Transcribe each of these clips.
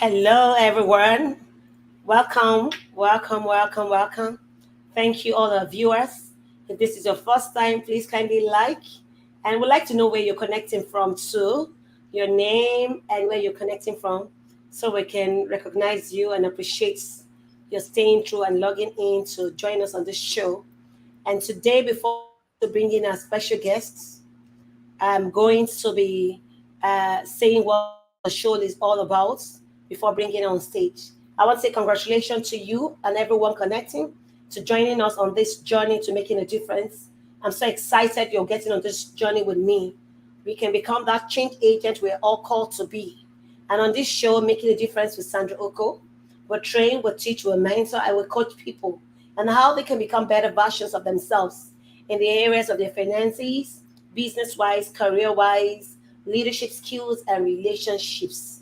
Hello, everyone. Welcome, welcome, welcome, welcome. Thank you, all the viewers. If this is your first time, please kindly like. And we'd like to know where you're connecting from too, your name and where you're connecting from, so we can recognize you and appreciate your staying through and logging in to join us on this show. And today, before we go into bringing our special guests, I'm going to be saying what the show is all about before bringing it on stage. I want to say congratulations to you and everyone connecting to joining us on this journey to making a difference. I'm so excited you're getting on this journey with me. We can become that change agent we're all called to be. And on this show, Making a Difference with Sandra Ukoh, we'll train, we'll teach, we'll mentor, I will coach people and how they can become better versions of themselves in the areas of their finances, business wise, career wise, leadership skills, and relationships.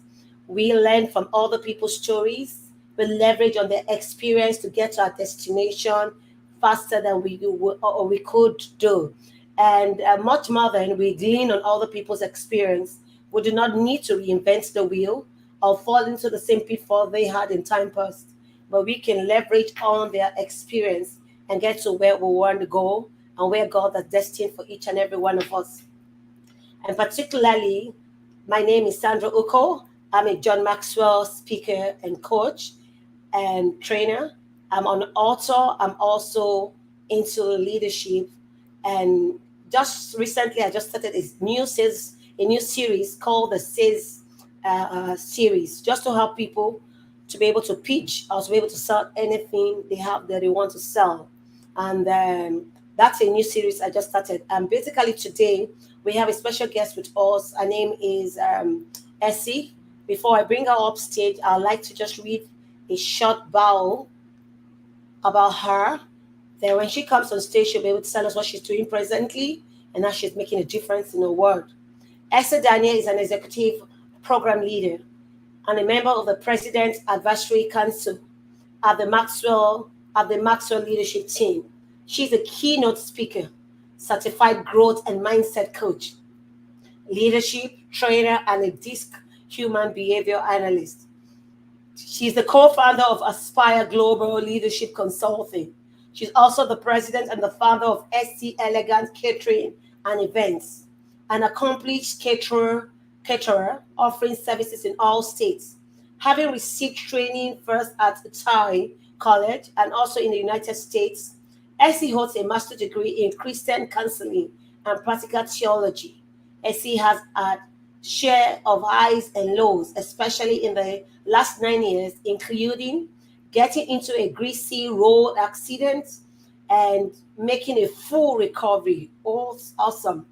We learn from other people's stories. We leverage on their experience to get to our destination faster than we could do. And much more than we glean on other people's experience. We do not need to reinvent the wheel or fall into the same pitfall they had in time past, but we can leverage on their experience and get to where we want to go and where God has destined for each and every one of us. And particularly, my name is Sandra Ukoh. I'm a John Maxwell speaker and coach and trainer. I'm an author. I'm also into leadership. And just recently, I just started a new series called the Says series, just to help people to be able to pitch or to be able to sell anything they have that they want to sell. And that's a new series I just started. And basically today we have a special guest with us. Her name is Essie. Before I bring her up stage, I'd like to just read a short bio about her. Then when she comes on stage, she'll be able to tell us what she's doing presently and how she's making a difference in the world. Essie Daniel is an executive program leader and a member of the President's Advisory Council at the Maxwell Leadership Team. She's a keynote speaker, certified growth and mindset coach, leadership trainer, and a DISC human behavior analyst. She's the co-founder of Aspire Global Leadership Consulting. She's also the president and the founder of SC Elegant Catering and Events, an accomplished caterer offering services in all states. Having received training first at Thai College and also in the United States, Essie holds a master's degree in Christian counseling and practical theology. Essie has had share of highs and lows, especially in the last 9 years, including getting into a greasy road accident and making a full recovery. Oh, awesome.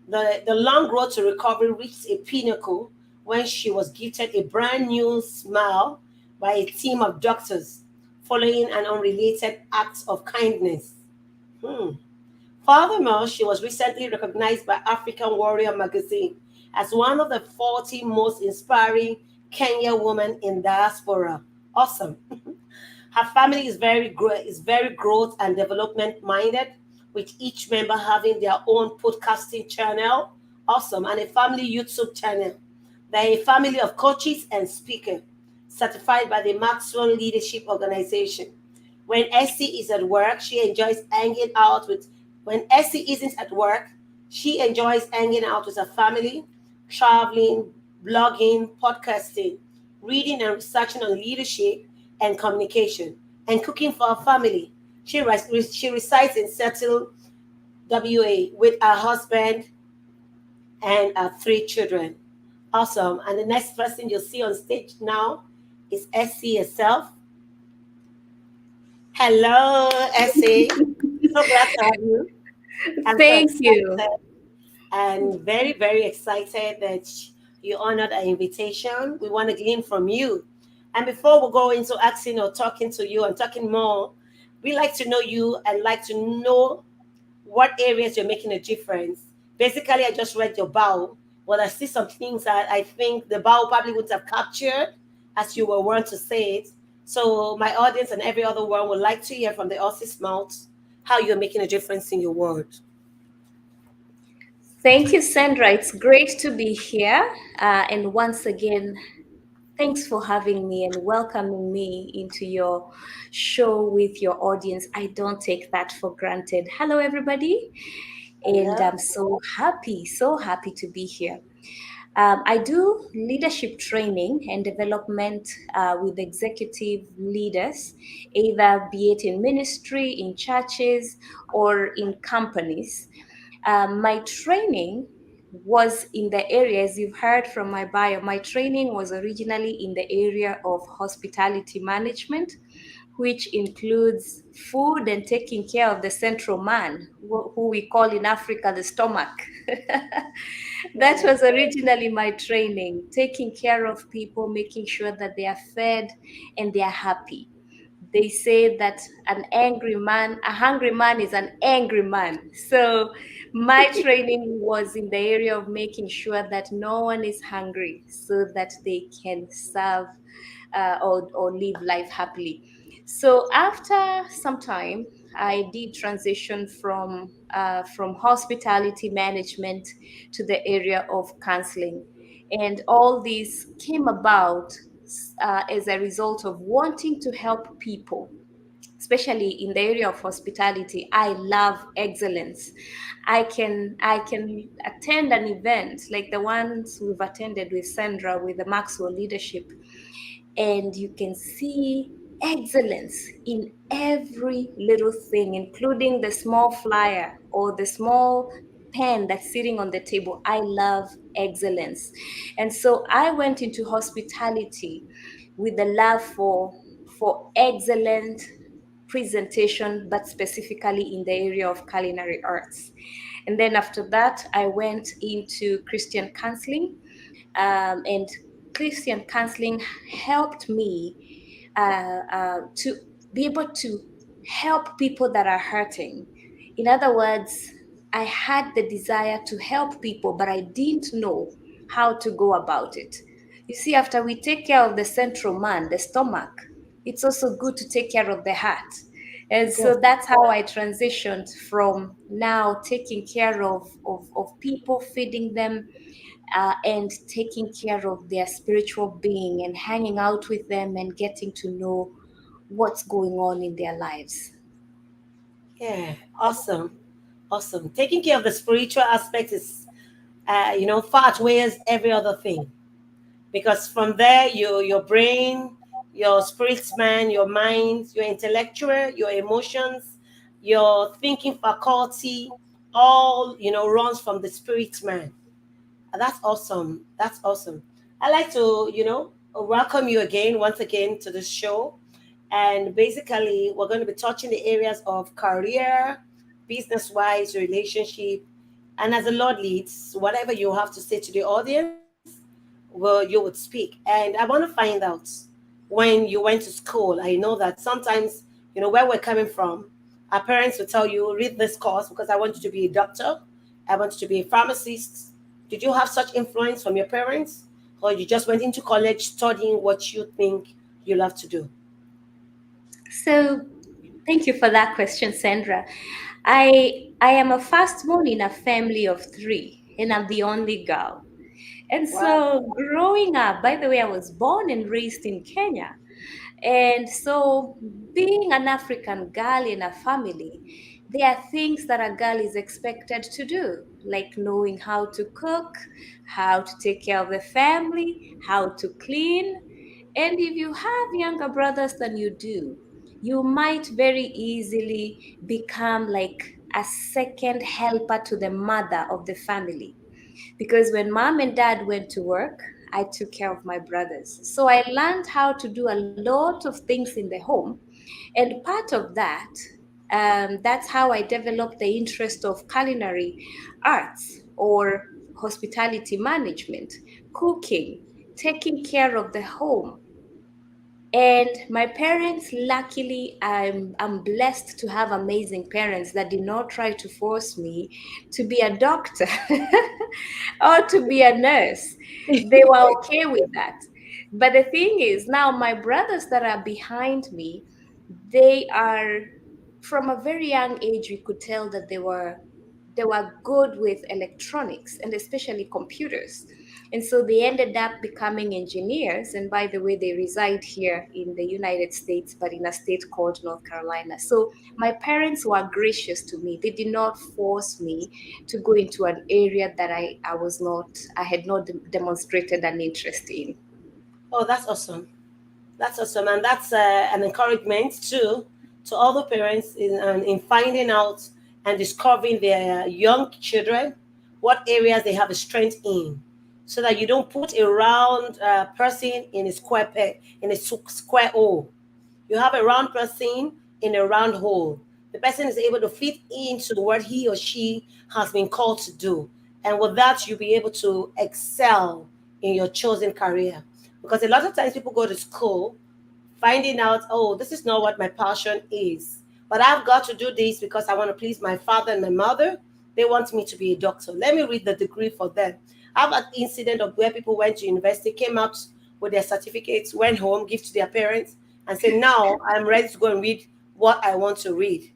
The long road to recovery reached a pinnacle when she was gifted a brand new smile by a team of doctors following an unrelated act of kindness. Hmm. Furthermore, she was recently recognized by African Warrior magazine as one of the 40 most inspiring Kenya women in diaspora. Awesome. Her family is very growth and development minded, with each member having their own podcasting channel. Awesome. And a family YouTube channel. They're a family of coaches and speakers certified by the Maxwell Leadership Organization. When Essie is at work, she enjoys hanging out with when Essie isn't at work, she enjoys hanging out with her family, traveling, blogging, podcasting, reading and researching on leadership and communication, and cooking for her family. She resides in Seattle, WA, with her husband and her three children. Awesome. And the next person you'll see on stage now is Essie herself. Hello, Essie. So glad to have you. I'm so Thank you. excited and very, very excited that you honored our invitation. We want to glean from you. And before we go into asking or talking to you and talking more, we like to know you and like to know what areas you're making a difference. Basically, I just read your bio. Well, I see some things that I think the bio probably wouldn't have captured as you were want to say it. So my audience and every other one would like to hear from the horse's mouth how you're making a difference in your world. Thank you, Sandra. It's great to be here. And once again, Thanks for having me and welcoming me into your show with your audience. I don't take that for granted. Hello, everybody. And Hello. I'm so happy to be here. I do leadership training and development with executive leaders, either be it in ministry, in churches, or in companies. My training was in the areas you've heard from my bio. My training was originally in the area of hospitality management, which includes food and taking care of the central man, who we call in Africa the stomach. That Yeah. was originally my training, taking care of people, making sure that they are fed and they are happy. They say that a hungry man is an angry man. So my training was in the area of making sure that no one is hungry so that they can serve or live life happily. So after some time, I did transition from hospitality management to the area of counseling, and all this came about as a result of wanting to help people, especially in the area of hospitality. I love excellence. I can attend an event like the ones we've attended with Sandra with the Maxwell leadership, and you can see excellence in every little thing, including the small flyer or the small pen that's sitting on the table. I love excellence. And so I went into hospitality with the love for excellent presentation, but specifically in the area of culinary arts. And then after that, I went into Christian counseling, and Christian counseling helped me to be able to help people that are hurting. In other words, I had the desire to help people, but I didn't know how to go about it. You see, after we take care of the central man, the stomach, it's also good to take care of the heart. And Yes. so that's how I transitioned from now taking care of people, feeding them, and taking care of their spiritual being and hanging out with them and getting to know what's going on in their lives. Yeah. Awesome. Awesome. Taking care of the spiritual aspect is, far outweighs every other thing, because from there, your brain, your spirit man, your mind, your intellectual, your emotions, your thinking faculty, all runs from the spirit man. That's awesome. That's awesome. I'd like to, welcome you again, once again, to the show. And basically, we're going to be touching the areas of career, business wise, relationship, and as the Lord leads, whatever you have to say to the audience, well, you would speak. And I want to find out, when you went to school, I know that sometimes, where we're coming from, our parents will tell you, read this course because I want you to be a doctor, I want you to be a pharmacist. Did you have such influence from your parents? Or you just went into college studying what you think you love to do? So thank you for that question, Sandra. I am a firstborn in a family of three, and I'm the only girl. And Wow. so growing up, by the way, I was born and raised in Kenya. And so, being an African girl in a family, there are things that a girl is expected to do, like knowing how to cook, how to take care of the family, how to clean. And if you have younger brothers than you do, you might very easily become like a second helper to the mother of the family, because when mom and dad went to work, I took care of my brothers. So I learned how to do a lot of things in the home. And part of that, that's how I developed the interest of culinary arts or hospitality management, cooking, taking care of the home. And my parents, luckily, I'm blessed to have amazing parents that did not try to force me to be a doctor or to be a nurse. They were okay with that. But the thing is, now my brothers that are behind me, they are, from a very young age, we could tell that they were good with electronics and especially computers. And so they ended up becoming engineers. And by the way, they reside here in the United States, but in a state called North Carolina. So my parents were gracious to me. They did not force me to go into an area that I had not demonstrated an interest in. Oh, that's awesome. That's awesome, and that's an encouragement too to all the parents in finding out and discovering their young children what areas they have a strength in, so that you don't put a round person in a square hole. You have a round person in a round hole. The person is able to fit into what he or she has been called to do. And with that, you'll be able to excel in your chosen career. Because a lot of times people go to school finding out, oh, this is not what my passion is. But I've got to do this because I want to please my father and my mother. They want me to be a doctor. Let me read the degree for them. I have an incident of where people went to university, came out with their certificates, went home, give to their parents, and said, now I'm ready to go and read what I want to read.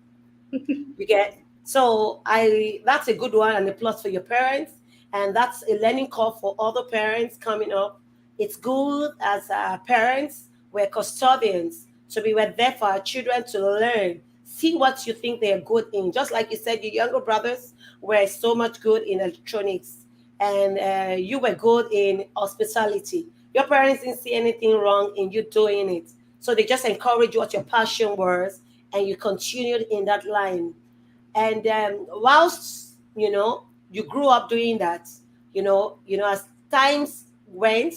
You get, so I that's a good one and a plus for your parents, and that's a learning curve for other parents coming up. It's good as parents, we're custodians, so we were there for our children to learn, see what you think they're good in. Just like you said, your younger brothers were so much good in electronics, and you were good in hospitality. Your parents didn't see anything wrong in you doing it, so they just encouraged what your passion was, and you continued in that line. And whilst you grew up doing that, as times went,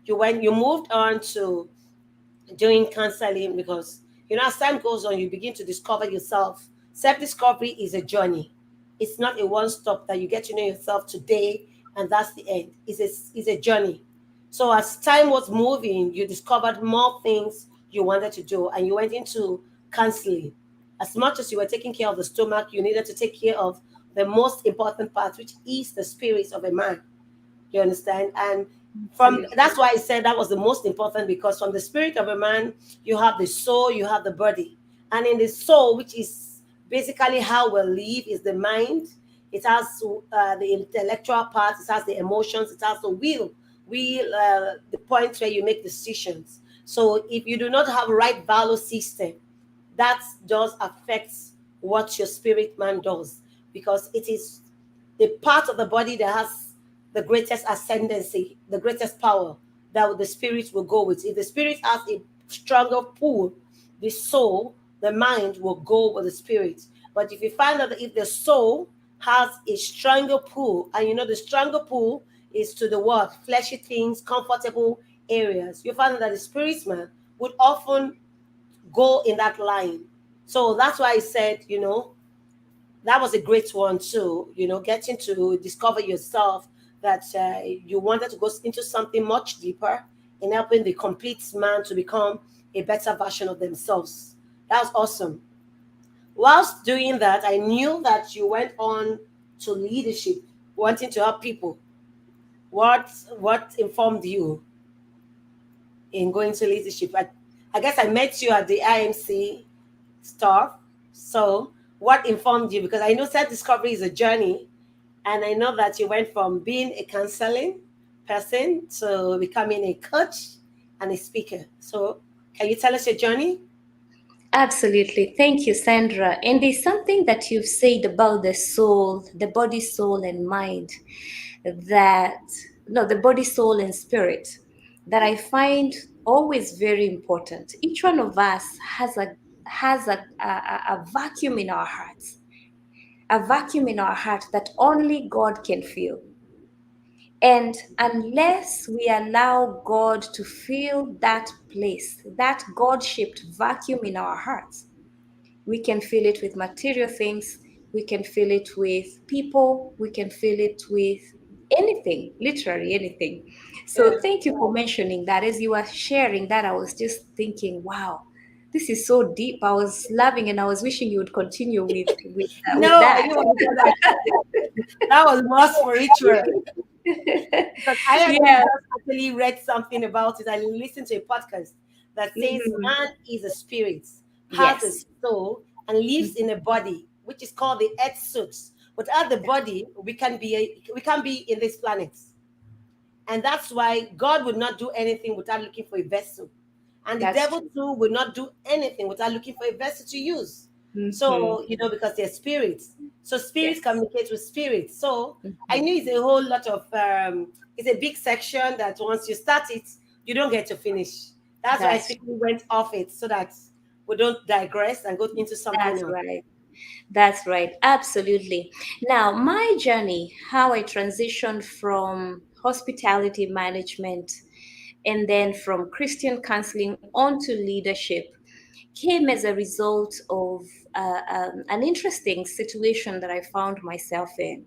you moved on to doing counseling, because as time goes on you begin to discover yourself. Self-discovery is a journey. It's not a one stop that you get to know yourself today and that's the end. It's a journey. So as time was moving, you discovered more things you wanted to do, and you went into counseling. As much as you were taking care of the stomach, you needed to take care of the most important part, which is the spirit of a man. You understand? And from Absolutely. that's why I said that was the most important, because from the spirit of a man, you have the soul, you have the body. And in the soul, which is basically how we live, is the mind. It has the intellectual part, it has the emotions, it has the will, the point where you make decisions. So if you do not have right value system, that does affect what your spirit man does, because it is the part of the body that has the greatest ascendancy, the greatest power, that the spirit will go with. If the spirit has a stronger pull, the soul, the mind will go with the spirit. But if you find out that if the soul has a stronger pull, and the stronger pull is to the what? Fleshy things, comfortable areas, you find that the spirit man would often go in that line. So that's why I said, that was a great one too. Getting to discover yourself, that you wanted to go into something much deeper in helping the complete man to become a better version of themselves. That was awesome. Whilst doing that, I knew that you went on to leadership, wanting to help people. What informed you in going to leadership? I guess I met you at the IMC stuff. So, what informed you? Because I know self discovery is a journey, and I know that you went from being a counseling person to becoming a coach and a speaker. So, can you tell us your journey? Absolutely. Thank you, Sandra. And there's something that you've said about the soul, the body, soul, and mind, that, no, the body, soul, and spirit, that I find always very important. Each one of us has a vacuum in our hearts, a vacuum in our heart that only God can fill. And unless we allow God to fill that place, that God shaped vacuum in our hearts, we can fill it with material things, we can fill it with people, we can fill it with anything, literally anything. So Yeah. thank you for mentioning that. As you were sharing that, I was just thinking, wow, this is so deep. I was loving, and I was wishing you would continue with No, I that. didn't want to go that. That was more spiritual. Because I had Yeah. just actually read something about it. I listened to a podcast that says Mhm. man is a spirit, has a Yes. soul, and lives in a body, which is called the earth suit. Without the body, we can be in this planet. And that's why God would not do anything without looking for a vessel. And the That's devil true. too would not do anything without looking for a vessel to use. Mm-hmm. So, because they're spirits. So spirits Yes. communicate with spirits. So I Mm-hmm. knew it's a whole lot of it's a big section that once you start it, you don't get to finish. That's why I That's quickly went off it so that we don't digress and go into something that's else. right. That's right. Absolutely. Now, my journey, how I transitioned from hospitality management and then from Christian counseling onto leadership came as a result of an interesting situation that I found myself in.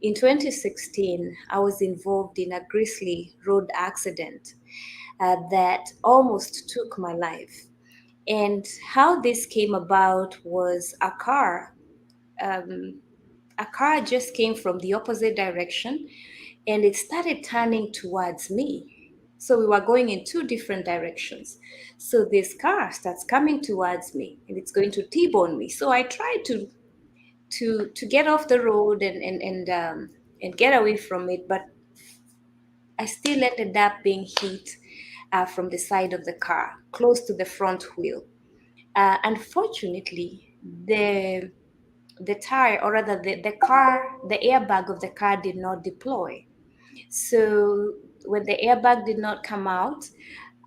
In 2016, I was involved in a grisly road accident that almost took my life. And how this came about was um, a car just came from the opposite direction and it started turning towards me. So we were going in two different directions. So this car starts coming towards me and it's going to T-bone me. So I tried to get off the road and get away from it, but I still ended up being hit from the side of the car, close to the front wheel. Unfortunately, the tire, or rather the airbag of the car did not deploy. So when the airbag did not come out,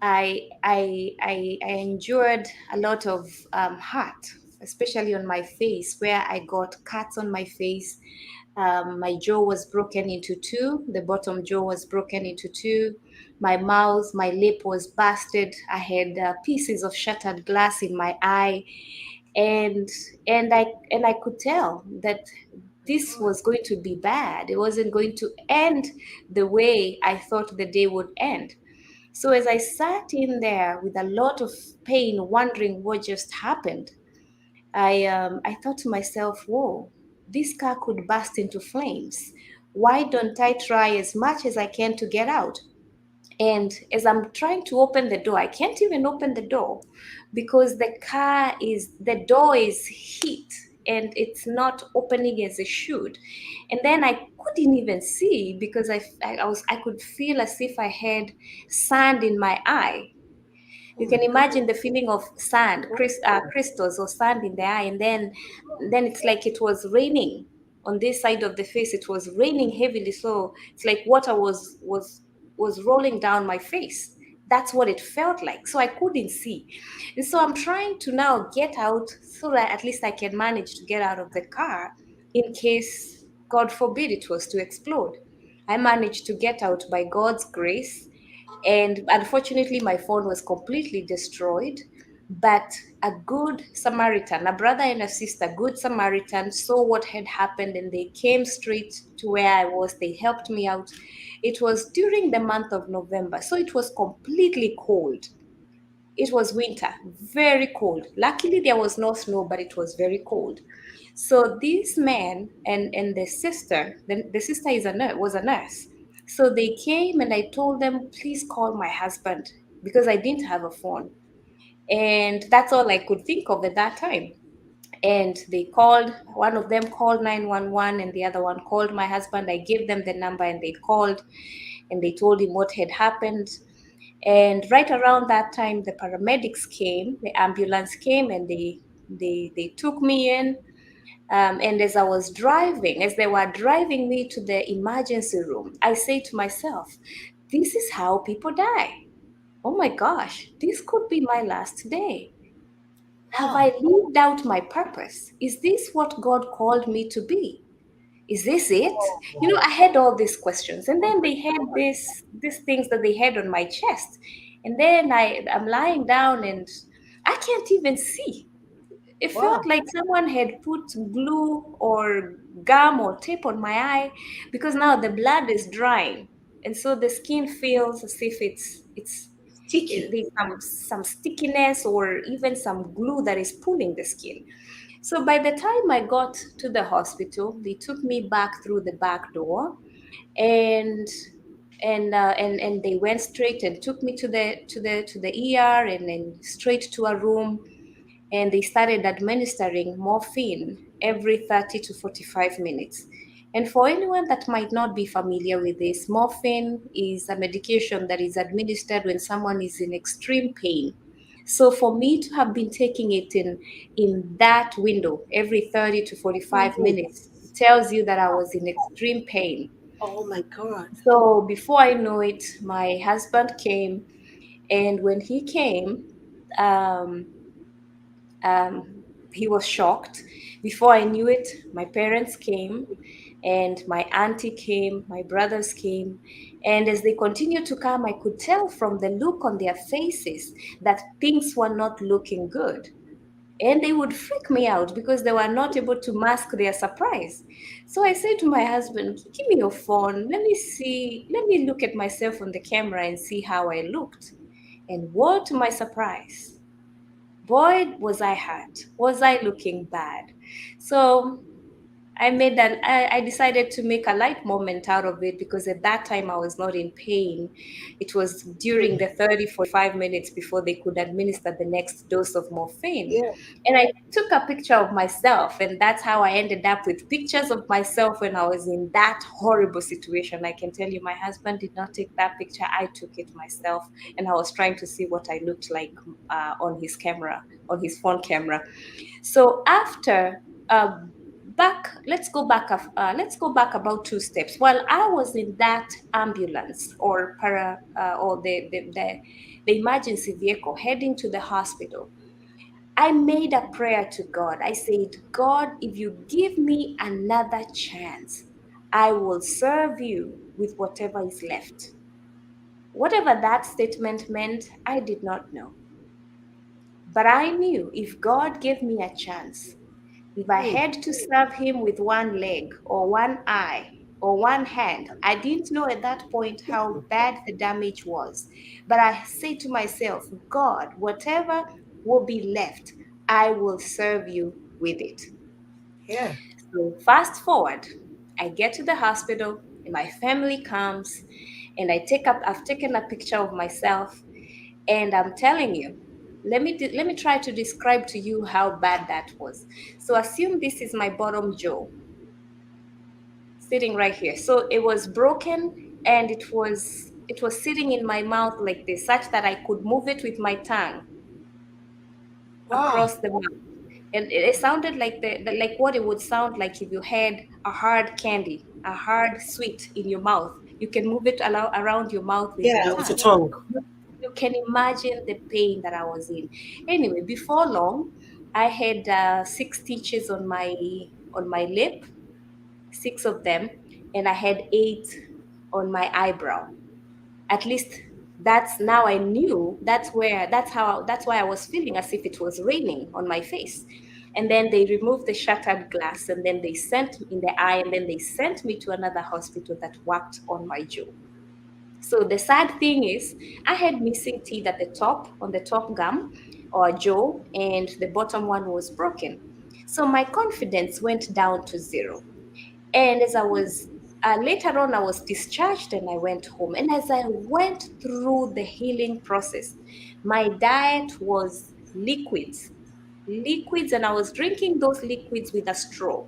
I endured a lot of hurt, especially on my face, where I got cuts on my face. My jaw was broken into two. The bottom jaw was broken into two. My mouth, my lip was busted. I had pieces of shattered glass in my eye, and and I could tell that this was going to be bad. It wasn't going to end the way I thought the day would end. So as I sat in there with a lot of pain, wondering what just happened, I thought to myself, "Whoa, this car could burst into flames. Why don't I try as much as I can to get out?" And as I'm trying to open the door, I can't even open the door because the door is hit and it's not opening as it should. And then I couldn't even see because I could feel as if I had sand in my eye. Oh You my can God. imagine the feeling of sand, crystals or sand in the eye, and then it's like it was raining on this side of the face. It was raining heavily, so it's like water was rolling down my face. That's what it felt like. So I couldn't see, and so I'm trying to now get out so that at least I can manage to get out of the car in case, God forbid, it was to explode. I managed to get out by God's grace, and unfortunately my phone was completely destroyed. But a good Samaritan, a brother and a sister, good Samaritan, saw what had happened and they came straight to where I was. They helped me out. It was during the month of November, so it was completely cold. It was winter, very cold. Luckily there was no snow, but it was very cold. So this man and the sister, the sister was a nurse. So they came and I told them, please call my husband because I didn't have a phone. And that's all I could think of at that time. And they called, one of them called 911 and the other one called my husband. I gave them the number and they called and they told him what had happened. And right around that time, the paramedics came, the ambulance came, and they took me in. And as I was driving, as they were driving me to the emergency room, I say to myself, this is how people die. Oh my gosh, this could be my last day. Have Wow. I lived out my purpose? Is this what God called me to be? Is this it? I had all these questions, and then they had these things that they had on my chest, and then I'm lying down and I can't even see. It felt Wow. like someone had put glue or gum or tape on my eye because now the blood is drying, and so the skin feels as if Sticky. there's some stickiness or even some glue that is pulling the skin. So by the time I got to the hospital, they took me back through the back door, and and they went straight and took me to the ER and then straight to a room, and they started administering morphine every 30 to 45 minutes. And for anyone that might not be familiar with this, morphine is a medication that is administered when someone is in extreme pain. So for me to have been taking it in that window every 30 to 45 Mhm. minutes, it tells you that I was in extreme pain. Oh my God. So before I know it, my husband came, and when he came, um, um, he was shocked. Before I knew it, my parents came, and my auntie came, my brothers came. And as they continued to come, I could tell from the look on their faces that things were not looking good. And they would freak me out because they were not able to mask their surprise. So I said to my husband, "Give me your phone. Let me see, let me look at myself on the camera and see how I looked." And what to my surprise, boy, was I hurt. Was I looking bad? So I decided to make a light moment out of it because at that time I was not in pain. It was during Mm. the 30-45 minutes before they could administer the next dose of morphine. Yeah. And I took a picture of myself, and that's how I ended up with pictures of myself when I was in that horrible situation. I can tell you, my husband did not take that picture. I took it myself, and I was trying to see what I looked like on his camera, on his phone camera. So after back, let's go back about two steps. While I was in that ambulance or the emergency vehicle heading to the hospital, I made a prayer to God. I said, "God, if you give me another chance, I will serve you with whatever is left." Whatever that statement meant, I did not know. But I knew if God gave me a chance, if I Mm. had to serve him with one leg or one eye or one hand, I didn't know at that point how bad the damage was. But I say to myself, "God, whatever will be left, I will serve you with it." Yeah. So fast forward, I get to the hospital and my family comes, and I've taken a picture of myself, and I'm telling you, let me try to describe to you how bad that was. So assume this is my bottom jaw sitting right here. So it was broken, and it was sitting in my mouth like this, such that I could move it with my tongue Wow. across the mouth. And it sounded like like what it would sound like if you had a hard candy, a hard sweet in your mouth. You can move it around your mouth with your Yeah, with your tongue. tongue. You can imagine the pain that I was in. Anyway, before long, I had 6 stitches on my lip, 6 of them, and I had 8 on my eyebrow. At least that's now I knew that's why I was feeling as if it was raining on my face. And then they removed the shattered glass, and then they sent me in the eye, and then they sent me to another hospital that worked on my jaw. So the sad thing is, I had missing teeth at the top, on the top gum or jaw, and the bottom one was broken. So my confidence went down to zero. And as I was later on, I was discharged and I went home. And as I went through the healing process, my diet was liquids, and I was drinking those liquids with a straw.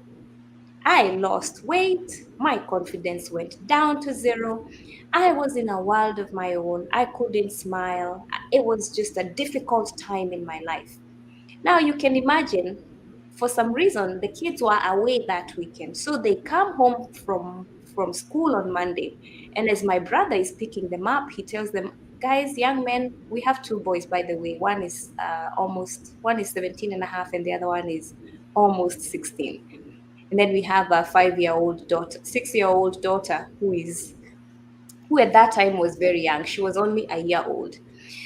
I lost weight. My confidence went down to zero. I was in a world of my own. I couldn't smile. It was just a difficult time in my life. Now you can imagine, for some reason, the kids were away that weekend. So they come home from school on Monday. And as my brother is picking them up, he tells them, "Guys, young men, we have 2 boys, by the way. One is 17 and a half, and the other one is almost 16. And then we have a 5-year-old daughter, 6-year-old daughter who at that time was very young. She was only a year old.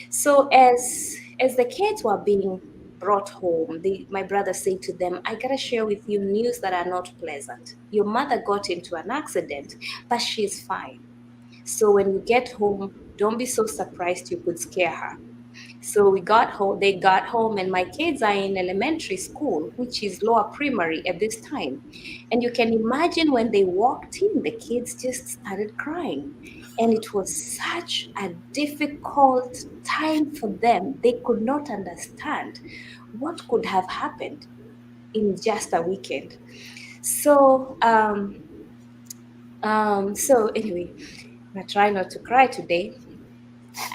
So as the kids were being brought home, my brother said to them, "I gotta share with you news that are not pleasant. Your mother got into an accident, but she's fine. So when you get home, don't be so surprised you could scare her." So we got home, they got home, and my kids are in elementary school, which is lower primary at this time. And you can imagine when they walked in, the kids just started crying. And it was such a difficult time for them. They could not understand what could have happened in just a weekend. So So anyway, I try not to cry today,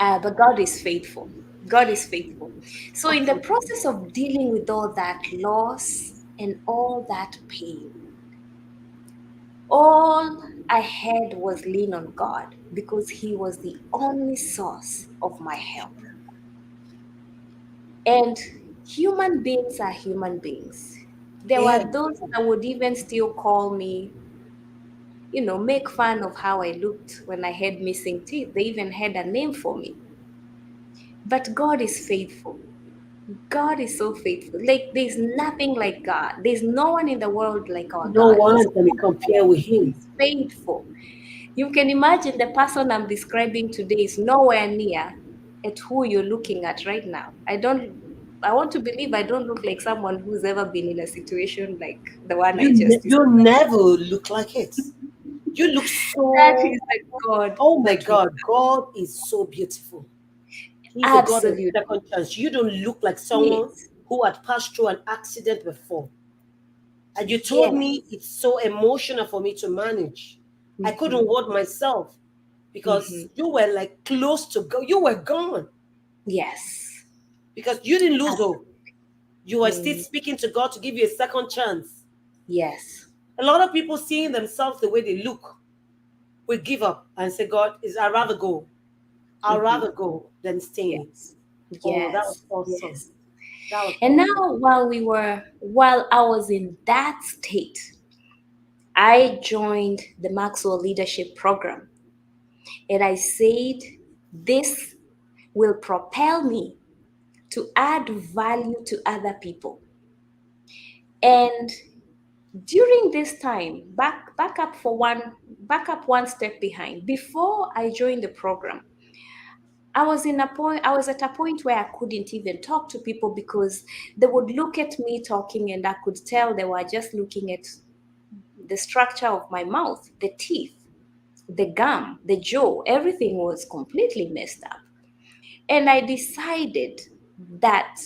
but God is faithful. God is faithful. So in the Okay. process of dealing with all that loss and all that pain, all I had was lean on God because He was the only source of my help. And human beings are human beings. There Yeah. were those that would even still call me, make fun of how I looked when I had missing teeth. They even had a name for me. But God is faithful. God is so faithful. Like, there's nothing like God. There's no one in the world like our No God. He's one can be compared with him. always faithful. You can imagine the person I'm describing today is nowhere near at who you're looking at right now. I want to believe I don't look like someone who's ever been in a situation like the one I just You described. never look like it. You look That so. is the God Oh my that we God, God is so beautiful. He's a God of absolutely second chance. You don't look like someone yes. who had passed through an accident before. And you told Yes. me it's so emotional for me to manage. I couldn't Mm-hmm. hold myself Mm-hmm. because you were like close to go. You were gone Yes. because you didn't lose hope. Absolutely. You were still Mm, speaking to God to give you a second chance. yes. A lot of people seeing themselves the way they look will give up and say, God, is I'd rather go. I'd Mm-hmm. rather go than stay. Yes. Oh, that was Yes. awesome. Yes. That was And awesome. now while I was in that state, I joined the Maxwell Leadership Program. And I said, this will propel me to add value to other people. And during this time, back up one step behind. Before I joined the program, I was at a point where I couldn't even talk to people because they would look at me talking and I could tell they were just looking at the structure of my mouth, the teeth, the gum, the jaw, everything was completely messed up. And I decided that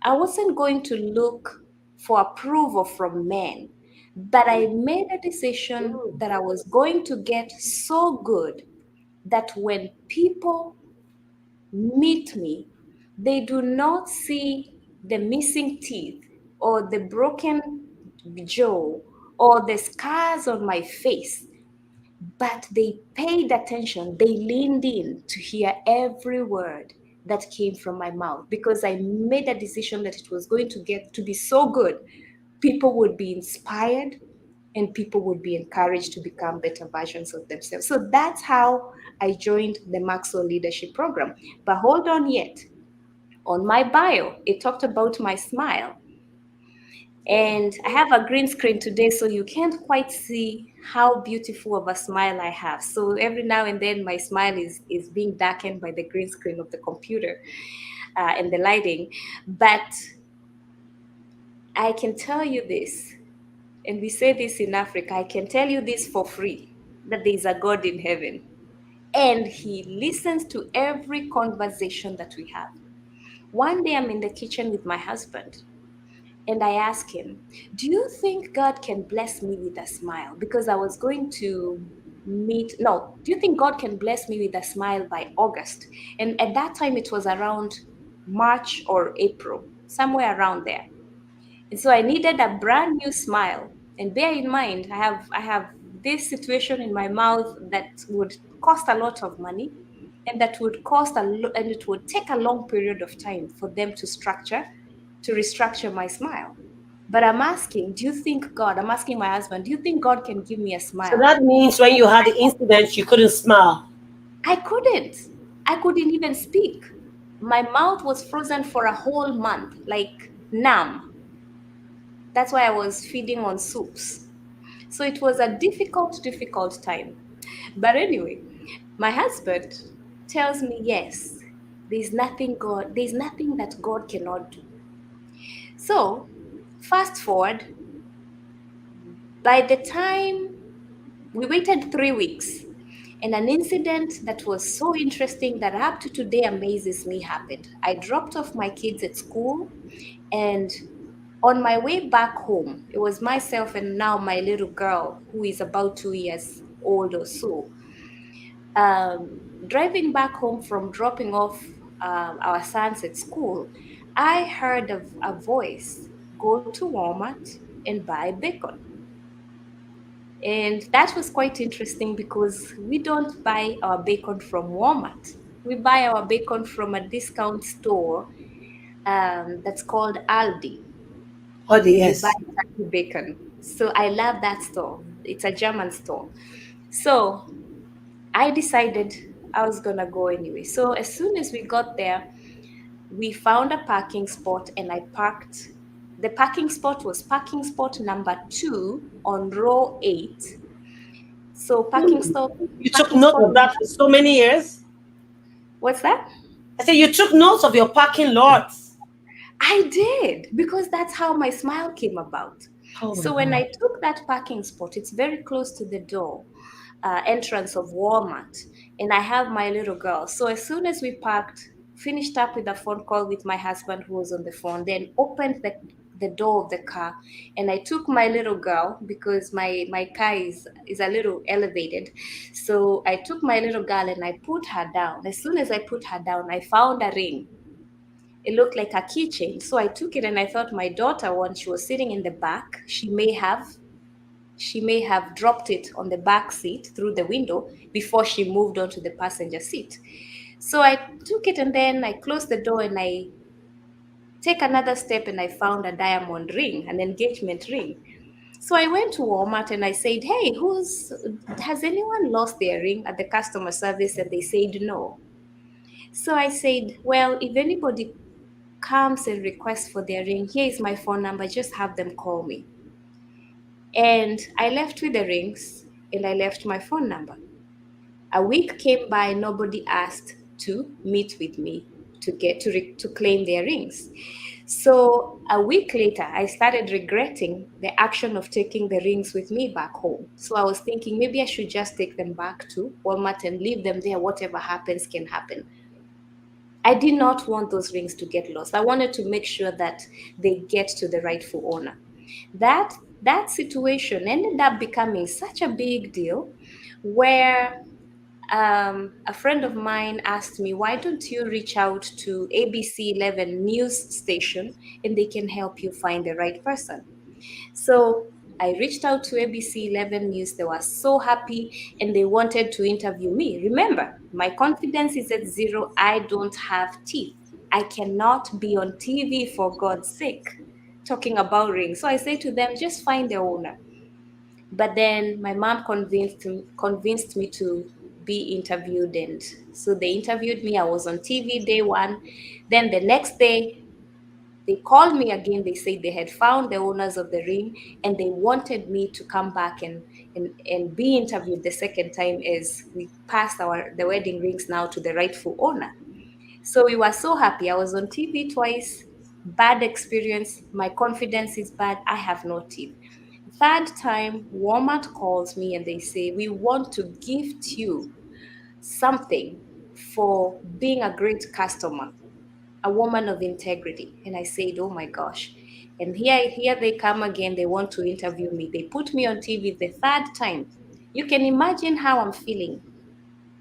I wasn't going to look for approval from men, but I made a decision Mm, that I was going to get so good that when people meet me, they do not see the missing teeth or the broken jaw or the scars on my face, but they paid attention. They leaned in to hear every word that came from my mouth because I made a decision that it was going to get to be so good. People would be inspired and people would be encouraged to become better versions of themselves. So that's how I joined the Maxwell Leadership Program. But hold on yet. On my bio, it talked about my smile. yeah. And I have a green screen today, so you can't quite see how beautiful of a smile I have. So every now and then, my smile is being darkened by the green screen of the computer and the lighting. But I can tell you this, and we say this in Africa, I can tell you this for free, that there is a God in heaven. And he listens to every conversation that we have. One day I'm in the kitchen with my husband, and I asked him, do you think God can bless me with a smile? Because I was going to no, do you think God can bless me with a smile by August? And at that time, it was around March or April, somewhere around there. And so I needed a brand new smile. And bear in mind, I have this situation in my mouth that would cost a lot of money and that would and it would take a long period of time for them to restructure my smile. But I'm asking my husband, do you think God can give me a So smile? that means when you had the incident, you couldn't smile. I couldn't. I couldn't even speak. My mouth was frozen for a whole month, like numb. That's why I was feeding on soups. So it was a difficult time. But anyway, my husband tells me, yes, there's nothing that God cannot do. So fast forward, by the time we waited 3 weeks, and an incident that was so interesting that up to today amazes me happened. I dropped off my kids at school, and on my way back home, it was myself and now my little girl, who is about 2 years. old or so. Driving back home from dropping off our sons at school, I heard a voice, go to Walmart and buy bacon. And that was quite interesting because we don't buy our bacon from Walmart. We buy our bacon from a discount store that's called Aldi. Oh, We buy yes. turkey bacon. So I love that store. It's a German store. So I decided I was gonna go anyway. So as soon as we got there, we found a parking spot and I parked. The parking spot was parking spot number 2 on row 8. So You took parking note spot of that for so many years. what's that? I said you took notes of your parking lots. I did because that's how my smile came about. Oh my So when I God. took that parking spot, it's very close to the door entrance of Walmart, and I have my little girl. So as soon as we parked, finished up with a phone call with my husband who was on the phone, then opened the door of the car, and I took my little girl because my car is a little elevated. So I took my little girl and I put her down. As soon as I put her down, I found a ring. It looked like a keychain. So I took it and I thought my daughter, when she was sitting in the back, she may have dropped it on the back seat through the window before she moved onto the passenger seat. So I took it and then I closed the door and I take another step and I found a diamond ring, an engagement ring. So I went to Walmart and I said, "Hey, who's has anyone lost their ring at the customer service?" And they said no. So I said, "Well, if anybody comes and requests for their ring, here is my phone number, just have them call me." And I left with the rings and I left my phone number. A week came by, nobody asked to meet with me to claim their rings. So a week later, I started regretting the action of taking the rings with me back home. So I was thinking maybe I should just take them back to Walmart and leave them there. Whatever happens can happen. I did not want those rings to get lost. I wanted to make sure that they get to the rightful owner. That that situation ended up becoming such a big deal where a friend of mine asked me, "Why don't you reach out to ABC 11 news station and they can help you find the right person?" So I reached out to ABC 11 News. They were so happy and they wanted to interview me. Remember, my confidence is at zero. I don't have teeth. I cannot be on TV for God's sake talking about rings. So I say to them, just find the owner. But then my mom convinced me to be interviewed, and so they interviewed me. I was on TV day one. Then the next day they called me again. They said they had found the owners of the ring and they wanted me to come back and be interviewed the second time as we passed the wedding rings now to the rightful owner. So we were so happy. I was on TV twice. Bad experience. My confidence is bad. I have no teeth. Third time, Walmart calls me and they say, "We want to gift you something for being a great customer, a woman of integrity." And I said, "Oh my gosh." And here they come again. They want to interview me. They put me on TV the third time. You can imagine how I'm feeling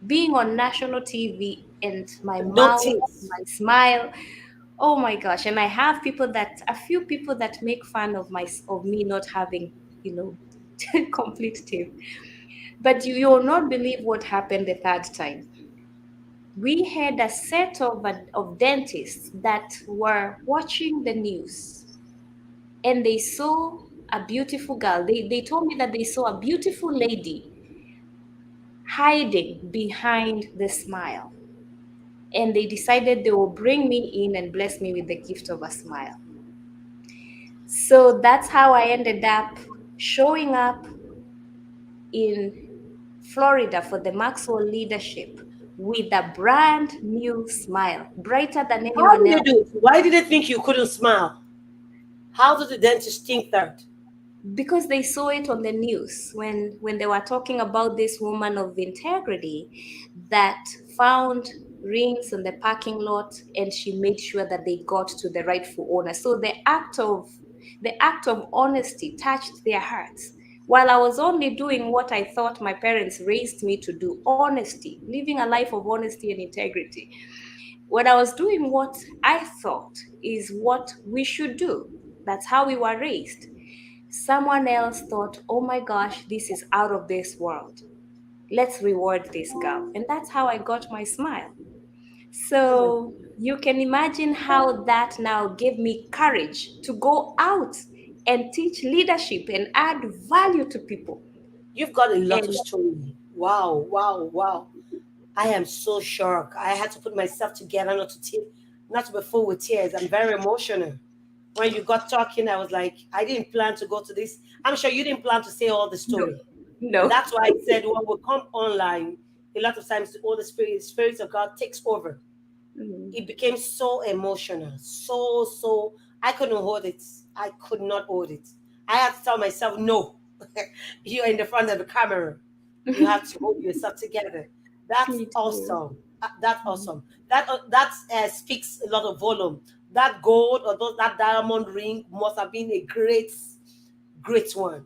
being on national TV and my No mouth, teeth. my smile. Oh my gosh. And I have a few people that make fun of me not having, you know, complete teeth. But you will not believe what happened the third time. We had a set of dentists that were watching the news and they saw a beautiful girl. They told me that they saw a beautiful lady hiding behind the smile. And they decided they will bring me in and bless me with the gift of a smile. So that's how I ended up showing up in Florida for the Maxwell Leadership with a brand new smile, brighter than How anyone did they else. do it? Why did they think you couldn't smile? How did the dentist think that? Because they saw it on the news when they were talking about this woman of integrity that found rings in the parking lot and she made sure that they got to the rightful owner. So the act of honesty touched their hearts. while I was only doing what I thought my parents raised me to do, honesty, living a life of honesty and integrity. When I was doing what I thought is what we should do, that's how we were raised. Someone else thought, oh my gosh, this is out of this world. Let's reward this girl. And that's how I got my smile. Oh my So you can imagine how that now gave me courage to go out and teach leadership and add value to people. You've got a lot of And story. Wow, wow, wow. I am so shocked. I had to put myself together not to be full with tears. I'm very emotional. When you got talking, I was like, I didn't plan to go to this. I'm sure you didn't plan to say all the no, story. And no. that's why I said when we come online, a lot of times the Holy Spirit, the Spirit of God takes over. Mm. It became so emotional. So I couldn't hold it. I could not hold it. I had to tell myself, no, you're in the front of the camera. You have to hold yourself together. That's Me too. awesome. That's awesome. That speaks a lot of volume. That gold or that diamond ring must have been a great one,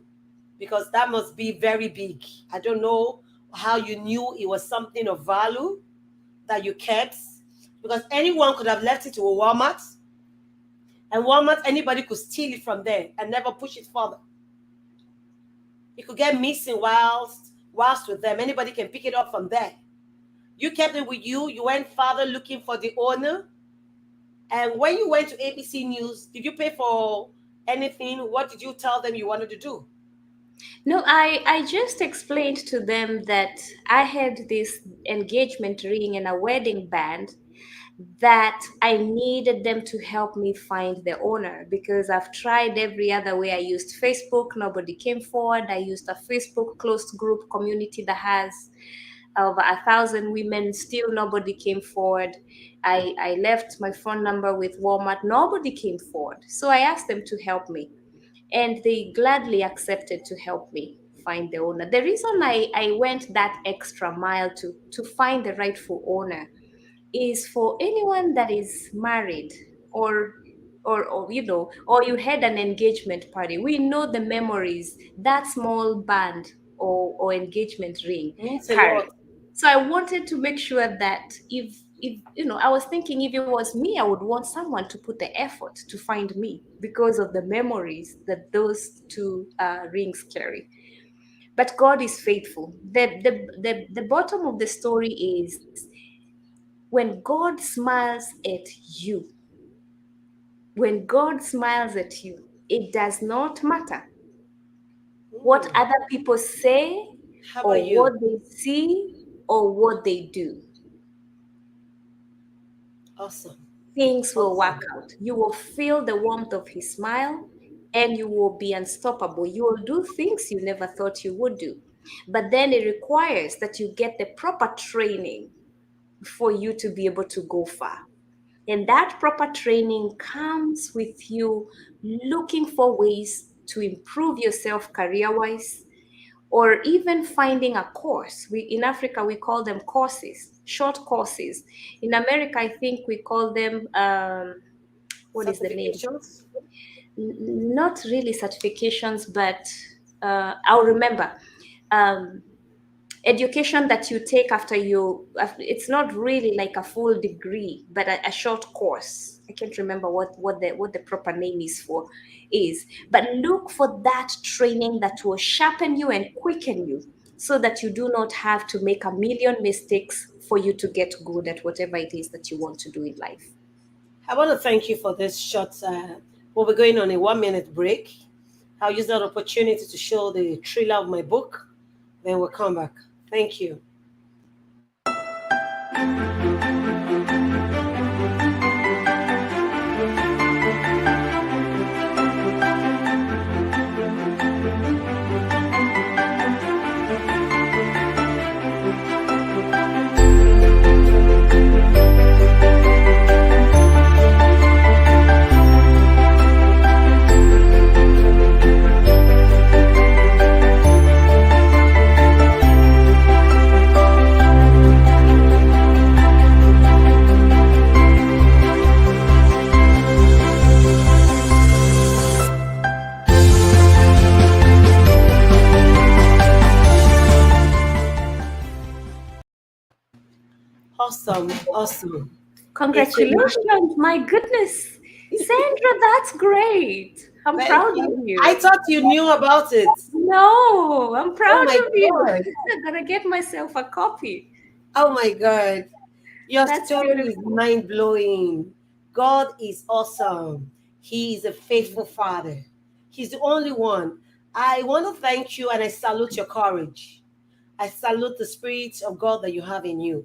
because that must be very big. I don't know how you knew it was something of value that you kept, because anyone could have left it to a Walmart, and Walmart, anybody could steal it from there and never push it further. It could get missing whilst with them. Anybody can pick it up from there. You kept it with you. You went further looking for the owner. And when you went to ABC News, did you pay for anything? What did you tell them you wanted to do? No, I just explained to them that I had this engagement ring and a wedding band that I needed them to help me find the owner because I've tried every other way. I used Facebook, nobody came forward. I used a Facebook closed group community that has over 1,000 women, still nobody came forward. I left my phone number with Walmart, nobody came forward. So I asked them to help me, and they gladly accepted to help me find the owner. The reason I went that extra mile to find the rightful owner is for anyone that is married or or you know, or you had an engagement party. We know the memories that small band or engagement ring Means a carry. lot. So I wanted to make sure that if you know, I was thinking if it was me, I would want someone to put the effort to find me because of the memories that those two rings carry. But God is faithful. The bottom of the story is when God smiles at you, when God smiles at you, it does not matter what Hmm. other people say How about or you? what they see or what they do. Awesome. Things will work Awesome. out. You will feel the warmth of His smile and you will be unstoppable. You will do things you never thought you would do. But then it requires that you get the proper training for you to be able to go far. And that proper training comes with you looking for ways to improve yourself career wise, or even finding a course. In Africa, we call them courses, short courses. In America, I think we call them, what is the name? Certifications? Not really certifications, but I'll remember. Um, Education that you take after it's not really like a full degree but a short course. I can't remember what the proper name is, but look for that training that will sharpen you and quicken you so that you do not have to make a million mistakes for you to get good at whatever it is that you want to do in life. I want to thank you for this short. We'll be going on a 1 minute break. I'll use that opportunity to show the trailer of my book. Then we'll come back. Thank you. Awesome. It's a Congratulations. My goodness. Sandra, that's great. I'm thank proud of you. I you. thought you knew about it. No, I'm Oh proud my of you. God. I'm gonna get myself a copy. Oh my God. Your That's story is beautiful. mind blowing. God is awesome. He is a faithful Father. He's the only one. I want to thank you and I salute your courage. I salute the Spirit of God that you have in you.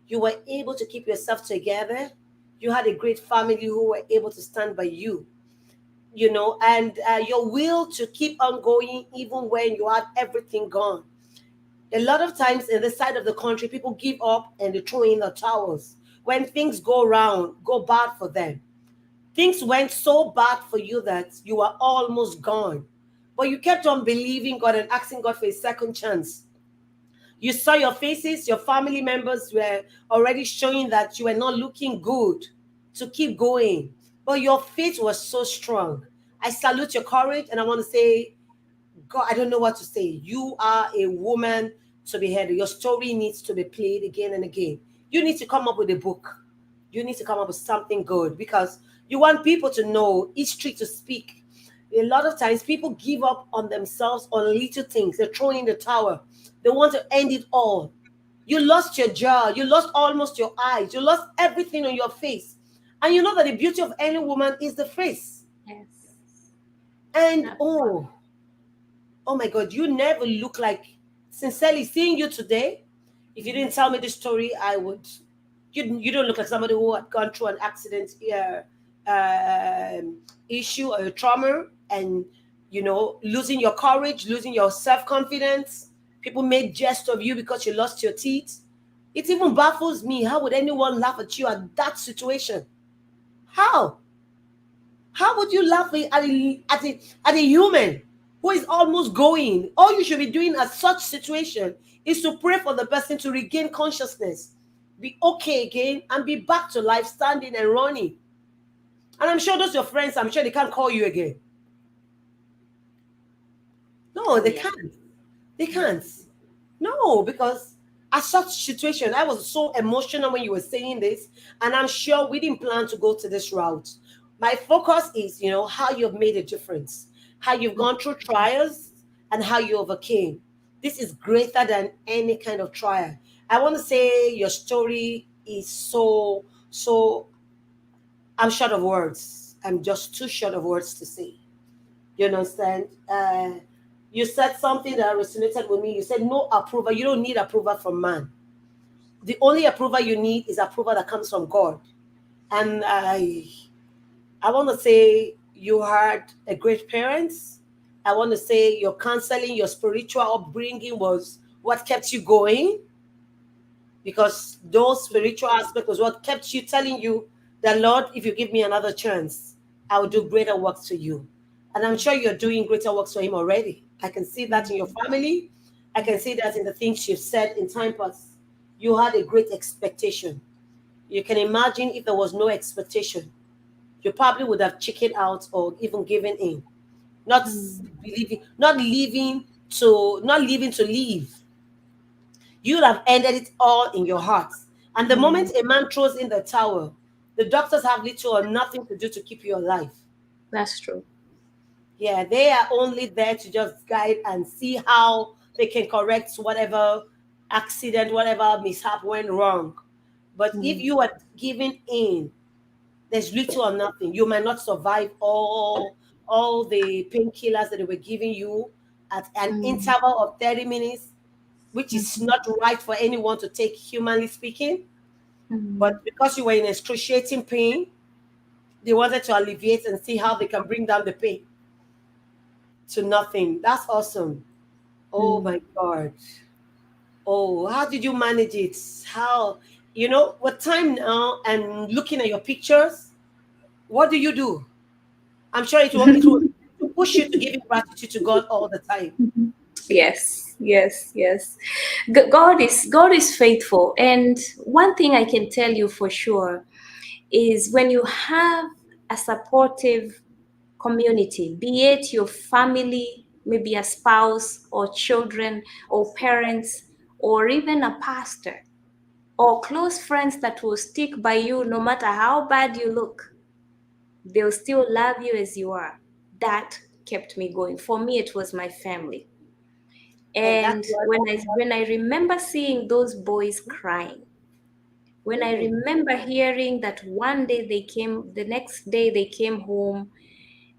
You were able to keep yourself together. You had a great family who were able to stand by you, and your will to keep on going even when you had everything gone. A lot of times in this side of the country, people give up and they throw in the towels. When things go bad for them. Things went so bad for you that you were almost gone. But you kept on believing God and asking God for a second chance. You saw your faces, your family members were already showing that you were not looking good to keep going. But your faith was so strong. I salute your courage and I want to say, God, I don't know what to say. You are a woman to be heard. Your story needs to be played again and again. You need to come up with a book. You need to come up with something good because you want people to know, history to speak. A lot of times people give up on themselves on little things. They're throwing in the tower. They want to end it all. You lost your jaw. You lost almost your eyes. You lost everything on your face. And you know that the beauty of any woman is the face. Yes. And Absolutely. oh my God, you never look like, sincerely seeing you today. If you didn't tell me this story, I would. You don't look like somebody who had gone through an accident, issue or a trauma, and losing your courage, losing your self confidence. People made jest of you because you lost your teeth. It even baffles me. How would anyone laugh at you at that situation? How? How would you laugh at a human who is almost going? All you should be doing at such situation is to pray for the person to regain consciousness, be okay again, and be back to life, standing and running. And I'm sure those your friends, I'm sure they can't call you again. No, Oh they yeah. can't. They Yeah. can't. No, because at such situation, I was so emotional when you were saying this, and I'm sure we didn't plan to go to this route. My focus is, how you've made a difference, how you've gone through trials, and how you overcame. This is greater than any kind of trial. I want to say your story is so. I'm short of words. I'm just too short of words to say. You understand? You said something that resonated with me. You said no approval. You don't need approval from man. The only approval you need is approval that comes from God. And I want to say you had a great parents. I want to say your counseling, your spiritual upbringing was what kept you going, because those spiritual aspects was what kept you telling you that, Lord, if you give me another chance, I will do greater works for you. And I'm sure you're doing greater works for him already. I can see that in your family. I can see that in the things you've said in time past. You had a great expectation. You can imagine if there was no expectation, you probably would have chickened out or even given in. Not Mm. believing, not leaving to leave. You would have ended it all in your heart. And the Mm. moment a man throws in the towel, the doctors have little or nothing to do to keep you alive. That's true. Yeah, they are only there to just guide and see how they can correct whatever accident, whatever mishap went wrong. But if Mm. you are giving in, there's little or nothing. You might not survive all the painkillers that they were giving you at an Mm. interval of 30 minutes, which is Mhm. not right for anyone to take, humanly speaking. Mm. But because you were in excruciating pain, they wanted to alleviate and see how they can bring down the pain to nothing. That's awesome. Oh Mm. my God. Oh, how did you manage it? How, with time now and looking at your pictures, what do you do? I'm sure it will push you to give gratitude to God all the time. Yes, yes, yes. God is faithful, and one thing I can tell you for sure is when you have a supportive community, be it your family, maybe a spouse or children or parents or even a pastor or close friends that will stick by you no matter how bad you look. They'll still love you as you are. That kept me going. For me, it was my family. And that's And what. when I remember seeing those boys crying, when I Mm. remember hearing that one day they came, the next day they came home,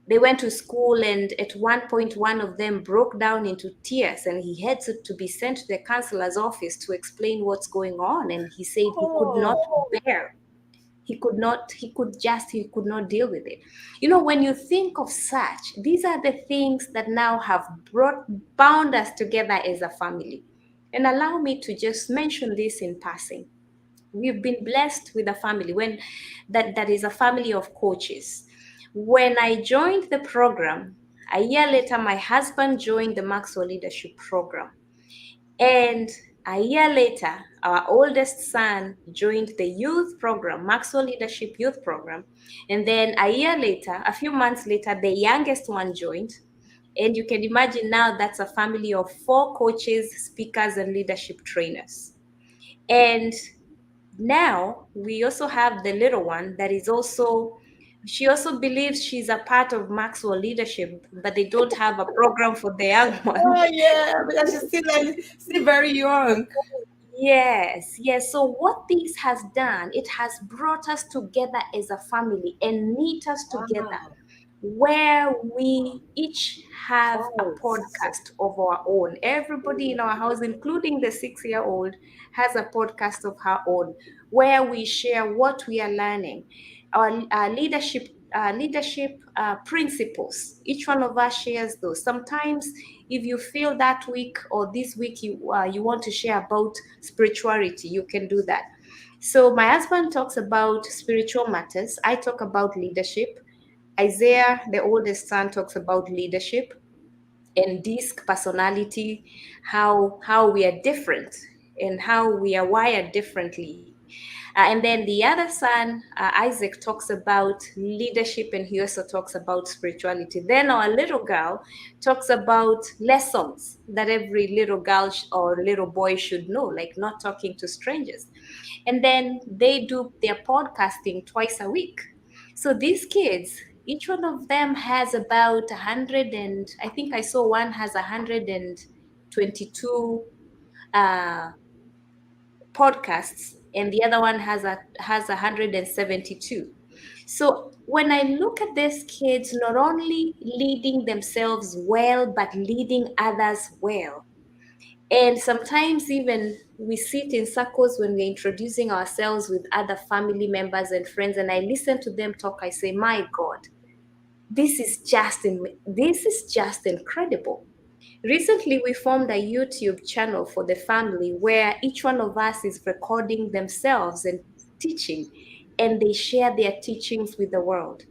they went to school, and at one point one of them broke down into tears, and he had to be sent to the counselor's office to explain what's going on. And he said he could not Oh, bear, he could not deal with it. When you think of such, these are the things that now have bound us together as a family. And allow me to just mention this in passing. We've been blessed with a family when that is a family of coaches. When I joined the program, a year later my husband joined the Maxwell Leadership Program. And a year later, our oldest son joined the youth program, Maxwell Leadership Youth Program. And then a year later, a few months later, the youngest one joined. And you can imagine now that's a family of 4 coaches, speakers, and leadership trainers. And now we also have the little one that is also, she also believes she's a part of Maxwell Leadership, but they don't have a program for the young one. oh yeah, because she's still very young. Yes, yes. So what this has done, it has brought us together as a family and knit us together, Wow. where we each have a False. podcast of our own. Everybody in our house, including the 6-year-old, has a podcast of her own, where we share what we are learning, our leadership principles. Each one of us shares those. Sometimes, if you feel that week or this week you want to share about spirituality, you can do that. So my husband talks about spiritual matters. I talk about leadership. Isaiah, the oldest son, talks about leadership and disc personality, how we are different and how we are wired differently. And then the other son, Isaac, talks about leadership, and he also talks about spirituality. Then our little girl talks about lessons that every little girl or little boy should know, like not talking to strangers. And then they do their podcasting twice a week. So these kids, each one of them has about 100, and I think I saw one has 122 uh, podcasts, and the other one has 172. So when I look at these kids, not only leading themselves well, but leading others well. And sometimes even we sit in circles when we're introducing ourselves with other family members and friends, and I listen to them talk. I say, my God, this is just incredible. Recently, we formed a YouTube channel for the family where each one of us is recording themselves and teaching, and they share their teachings with the world.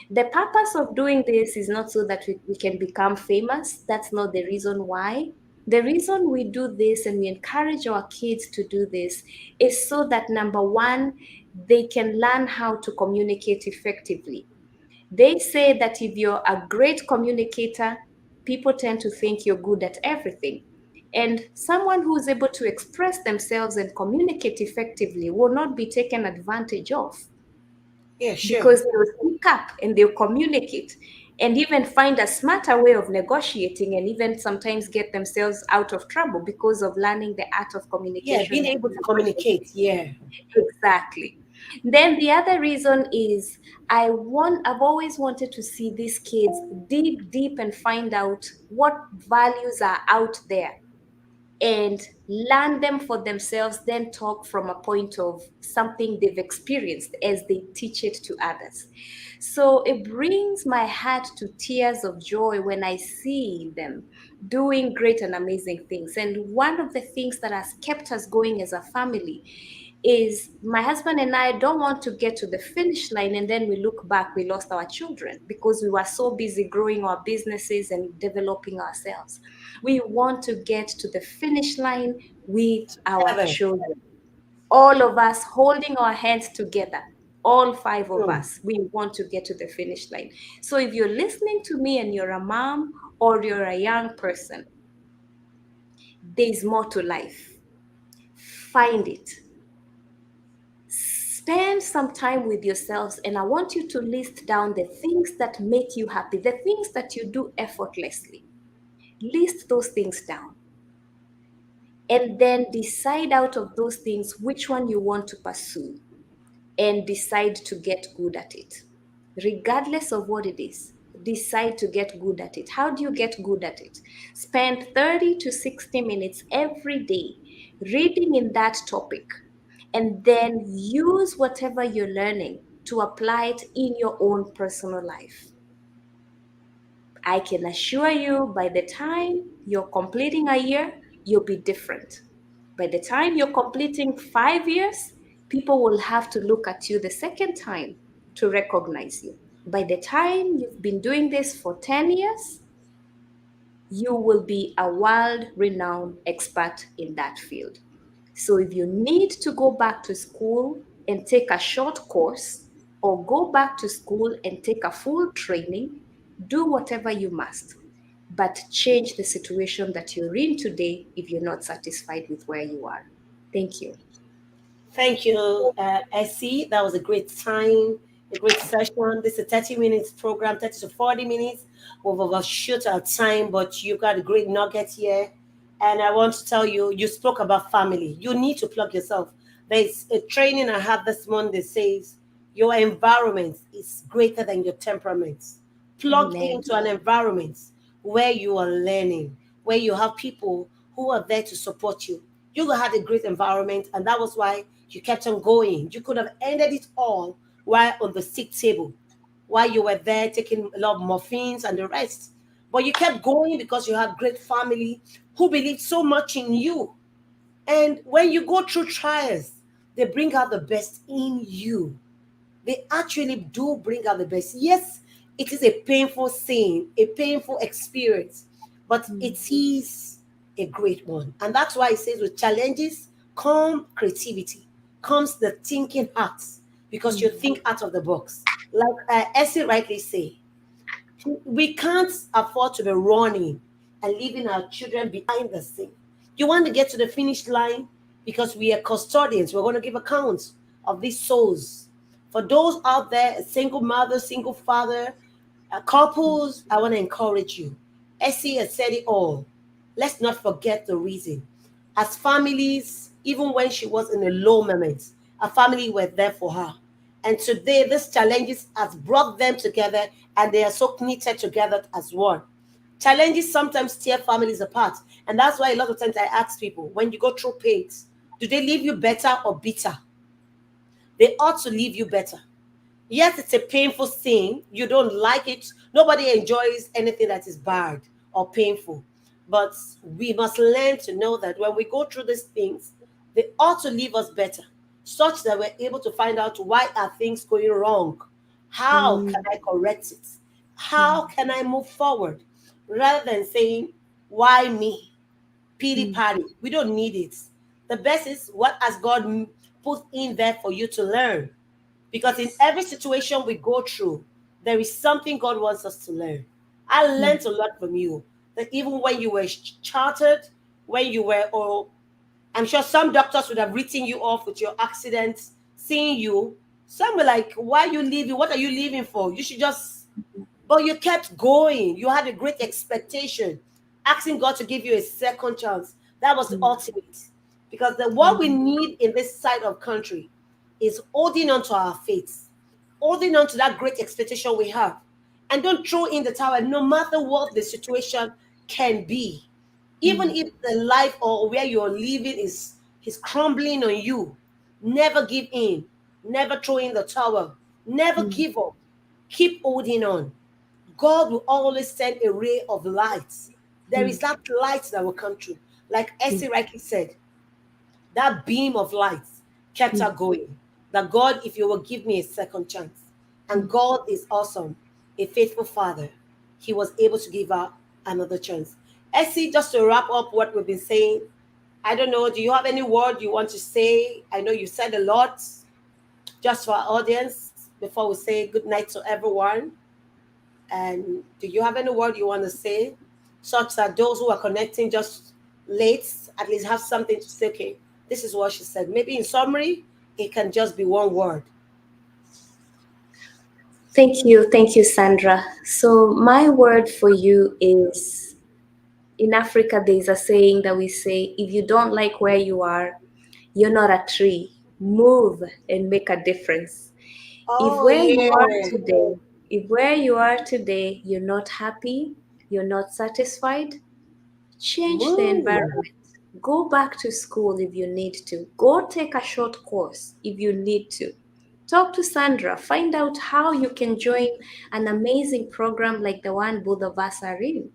The purpose of doing this is not so that we can become famous. That's not the reason why. The reason we do this and we encourage our kids to do this is so that, number one, they can learn how to communicate effectively. They say that if you're a great communicator, people tend to think you're good at everything. And someone who's able to express themselves and communicate effectively will not be taken advantage of, Yeah, sure. because they'll speak up and they'll communicate and even find a smarter way of negotiating, and even sometimes get themselves out of trouble because of learning the art of Yeah, communication being and able to collaboration. communicate. Yeah. Exactly. Then the other reason is I've always wanted to see these kids dig deep and find out what values are out there and learn them for themselves, then talk from a point of something they've experienced as they teach it to others. So it brings my heart to tears of joy when I see them doing great and amazing things. And one of the things that has kept us going as a family is my husband and I don't want to get to the finish line and then we look back, we lost our children because we were so busy growing our businesses and developing ourselves. We want to get to the finish line with our Together. children, all of us holding our hands together. All 5 of Mm. us, we want to get to the finish line. So if you're listening to me and you're a mom or you're a young person, there's more to life. Find it. Spend some time with yourselves, and I want you to list down the things that make you happy, the things that you do effortlessly. List those things down, and then decide out of those things which one you want to pursue, and decide to get good at it. Regardless of what it is, decide to get good at it. How do you get good at it? Spend 30 to 60 minutes every day reading in that topic, and then use whatever you're learning to apply it in your own personal life. I can assure you, by the time you're completing a year, you'll be different. By the time you're completing 5 years, people will have to look at you the second time to recognize you. By the time you've been doing this for 10 years, you will be a world renowned expert in that field. So if you need to go back to school and take a short course, or go back to school and take a full training, do whatever you must. But change the situation that you're in today if you're not satisfied with where you are. Thank you. Thank you, Essie. That was a great time, a great session. This is a 30 minutes program, 30 to 40 minutes. We've overshoot our time, but you got a great nugget here. And I want to tell you, you spoke about family. You need to plug yourself. There's a training I had this Monday says your environment is greater than your temperament. Plug Amen. into an environment where you are learning, where you have people who are there to support you. You had a great environment, and that was why you kept on going. You could have ended it all while on the sick table, while you were there taking a lot of morphines and the rest. But you kept going because you had great family who believed so much in you. And when you go through trials, they bring out the best in you. They actually do bring out the best. Yes, it is a painful scene, a painful experience, but it is a great one. And that's why it says with challenges come creativity, comes the thinking heart, because you think out of the box. Like Essie rightly say, we can't afford to be running and leaving our children behind the scene. You want to get to the finish line because we are custodians. We're going to give accounts of these souls. For those out there, a single mother, single father, couples, I want to encourage you. Essie has said it all. Let's not forget the reason. As families, even when she was in a low moment, her family were there for her. And today, these challenges has brought them together, and they are so knitted together as one. Challenges sometimes tear families apart. And that's why a lot of times I ask people, when you go through pains, do they leave you better or bitter? They ought to leave you better. Yes, it's a painful thing. You don't like it. Nobody enjoys anything that is bad or painful. But we must learn to know that when we go through these things, they ought to leave us better, such that we're able to find out why are things going wrong. How can I correct it? How can I move forward? Rather than saying, why me? Pity party. We don't need it. The best is what has God put in there for you to learn. Because in every situation we go through, there is something God wants us to learn. I learned a lot from you. That even when you were chartered, when you were, or I'm sure some doctors would have written you off with your accidents, seeing you. Some were like, why are you leaving? What are you leaving for? You should just, but you kept going. You had a great expectation, asking God to give you a second chance. That was the ultimate. Because what we need in this side of country is holding on to our faith, holding on to that great expectation we have. And don't throw in the towel, no matter what the situation can be. Even if the life or where you're living is crumbling on you, never give in. Never throw in the towel. Never give up. Keep holding on. God will always send a ray of light. There is that light that will come through. Like Essie rightly said, that beam of light kept her going. That God, if you will give me a second chance. And God is awesome, a faithful father. He was able to give her another chance. Essie, just to wrap up what we've been saying, I don't know, do you have any word you want to say? I know you said a lot. Just for our audience, before we say good night to everyone. And do you have any word you want to say? Such that those who are connecting just late at least have something to say, okay, this is what she said. Maybe in summary, it can just be one word. Thank you, Sandra. So my word for you is, in Africa, there's a saying that we say, if you don't like where you are, you're not a tree. Move and make a difference. If Oh where you are yeah. today, if where you are today, you're not happy, you're not satisfied, change the Move. environment. Go back to school if you need to. Go take a short course if you need to. Talk to Sandra. Find out how you can join an amazing program like the one both of us are in.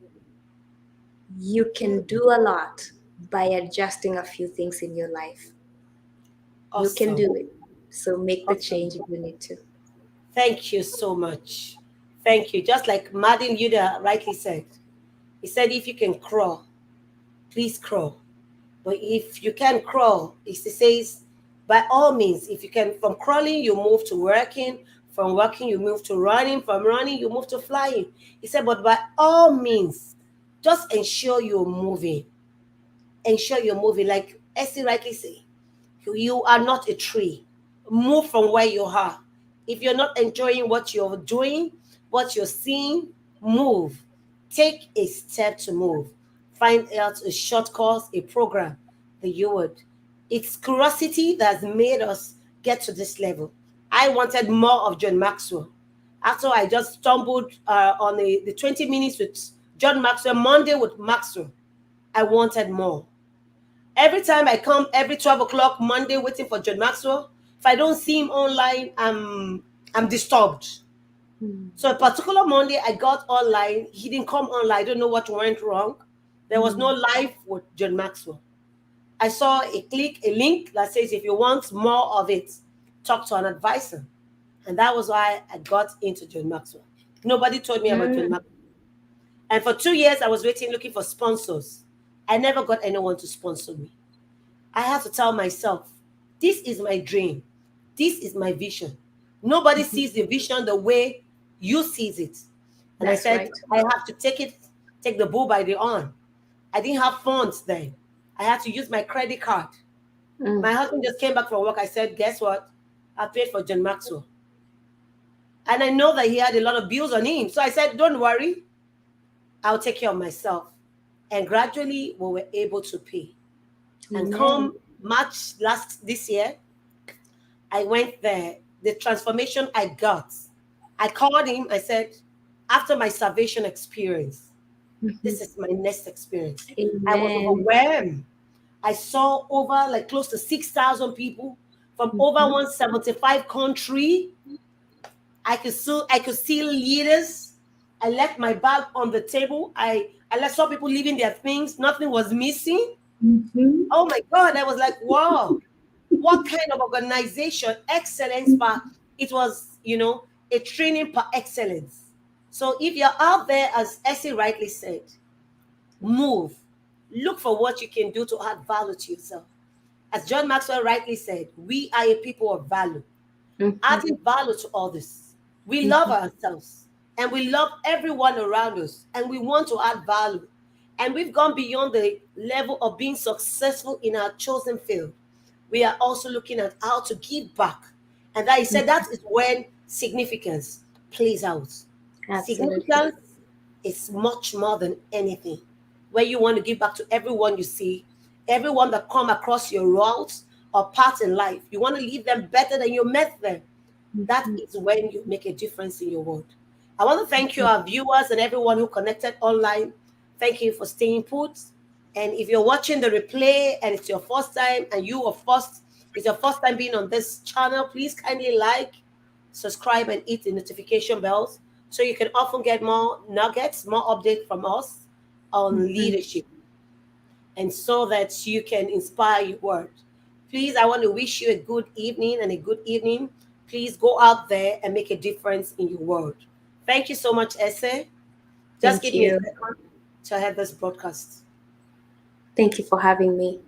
You can do a lot by adjusting a few things in your life. You can Awesome. do it. So make the Awesome. change if you need to. Thank you so much. Thank you. Just like Martin Luther rightly said, he said, if you can crawl, please crawl. But if you can't crawl, he says, by all means, if you can, from crawling, you move to working. From working, you move to running. From running, you move to flying. He said, but by all means, just ensure you're moving. Ensure you're moving. Like Essie rightly said, you are not a tree. Move from where you are. If you're not enjoying what you're doing, what you're seeing, move. Take a step to move. Find out a short course, a program that you would. It's curiosity that's made us get to this level. I wanted more of John Maxwell. After I just stumbled on the 20 minutes with John Maxwell, Monday with Maxwell, I wanted more. Every time I come, every 12 o'clock Monday, waiting for John Maxwell, if I don't see him online, I'm disturbed. So a particular Monday, I got online. He didn't come online. I don't know what went wrong. There was no live with John Maxwell. I saw a link that says if you want more of it, talk to an advisor. And that was why I got into John Maxwell. Nobody told me about John Mm, Maxwell. And for 2 years, I was waiting, looking for sponsors. I never got anyone to sponsor me. I have to tell myself, this is my dream. This is my vision. Nobody sees the vision the way you sees it. And I that's said, right. I have to take the bull by the horn. I didn't have funds then. I had to use my credit card. Mm, My husband just came back from work. I said, guess what? I paid for John Maxwell. And I know that he had a lot of bills on him. So I said, don't worry. I'll take care of myself. And gradually we were able to pay. And amen. come March this year, I went there. The transformation I got, I called him. I said, after my salvation experience, Mhm. this is my next experience. I was Amen. overwhelmed. I saw over like close to 6,000 people from over Mhm. 175 country. I could see leaders. I left my bag on the table. I let some people leaving their things. Nothing was missing. Mhm. Oh my God! I was like, wow, what kind of organization? Excellence, but it was, a training for excellence. So if you're out there, as Essie rightly said, move. Look for what you can do to add value to yourself. As John Maxwell rightly said, we are a people of value, Mhm. adding value to others. We love Mhm. ourselves and we love everyone around us and we want to add value. And we've gone beyond the level of being successful in our chosen field. We are also looking at how to give back. And that he said that is when significance plays out. Absolutely. Significance is much more than anything. Where you want to give back to everyone you see, everyone that come across your routes or path in life. You want to leave them better than you met them. That Mhm. is when you make a difference in your world. I want to thank you, our viewers, and everyone who connected online. Thank you for staying put. And if you're watching the replay and it's your first time, and it's your first time being on this channel, please kindly like, subscribe, and hit the notification bells so you can often get more nuggets, more updates from us on Mhm. leadership, and so that you can inspire your word. Please, I want to wish you a good evening and a good evening. Please go out there and make a difference in your world. Thank you so much, Essie. Just Thank give me a you. second to have this broadcast. Thank you for having me.